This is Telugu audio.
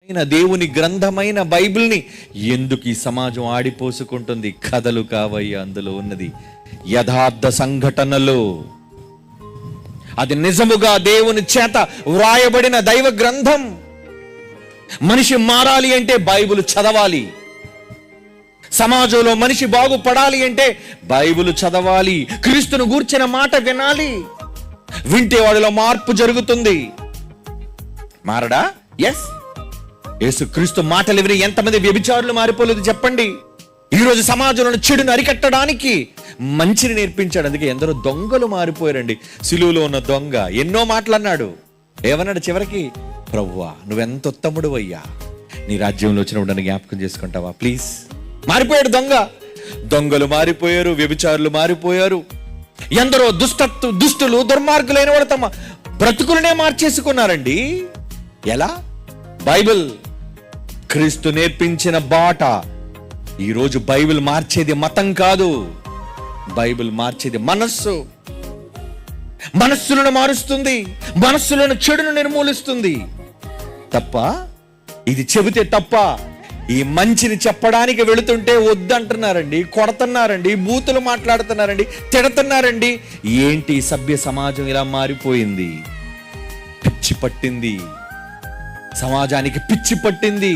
దేవుని గ్రంథమైన బైబిల్ని ఎందుకు ఈ సమాజం ఆడిపోసుకుంటుంది? కథలు కావయ్య అందులో ఉన్నది, యథార్థ సంఘటనలు. అది నిజముగా దేవుని చేత వ్రాయబడిన దైవ గ్రంథం. మనిషి మారాలి అంటే బైబిల్ చదవాలి. సమాజంలో మనిషి బాగుపడాలి అంటే బైబిల్ చదవాలి. క్రీస్తును గూర్చిన మాట వినాలి. వింటే వాడిలో మార్పు జరుగుతుంది. మారడా? ఎస్. యేసుక్రీస్తు మాటలు విని ఎంతమంది వ్యభిచారులు మారిపోలేదు చెప్పండి. ఈరోజు సమాజంలో చెడును అరికట్టడానికి మంచిని నేర్పించాడు. అందుకే ఎందరో దొంగలు మారిపోయారండి. సిలువలో ఉన్న దొంగ ఎన్నో మాటలన్నాడు. ఏమన్నాడు చివరికి? ప్రభువా, నువ్వెంత ఉత్తముడు అయ్యా, నీ రాజ్యంలో వచ్చినప్పుడు నన్ను జ్ఞాపకం చేసుకుంటావా ప్లీజ్. మారిపోయాడు దొంగ. దొంగలు మారిపోయారు, వ్యభిచారులు మారిపోయారు. ఎందరో దుష్టులు దుర్మార్గులైన వాళ్ళు తమ బ్రతుకులనే మార్చేసుకున్నారండి. ఎలా? బైబిల్, క్రీస్తు నేర్పించిన బాట. ఈరోజు బైబిల్ మార్చేది మతం కాదు, బైబిల్ మార్చేది మనస్సు. మనస్సులను మారుస్తుంది, మనస్సులను చెడును నిర్మూలిస్తుంది. తప్ప ఇది చెబితే తప్ప. ఈ మంచిని చెప్పడానికి వెళుతుంటే వద్దంటున్నారండి, కొడుతున్నారండి, బూతులు మాట్లాడుతున్నారండి, తిడుతున్నారండి. ఏంటి సభ్య సమాజం ఇలా మారిపోయింది? పిచ్చి పట్టింది, సమాజానికి పిచ్చి పట్టింది.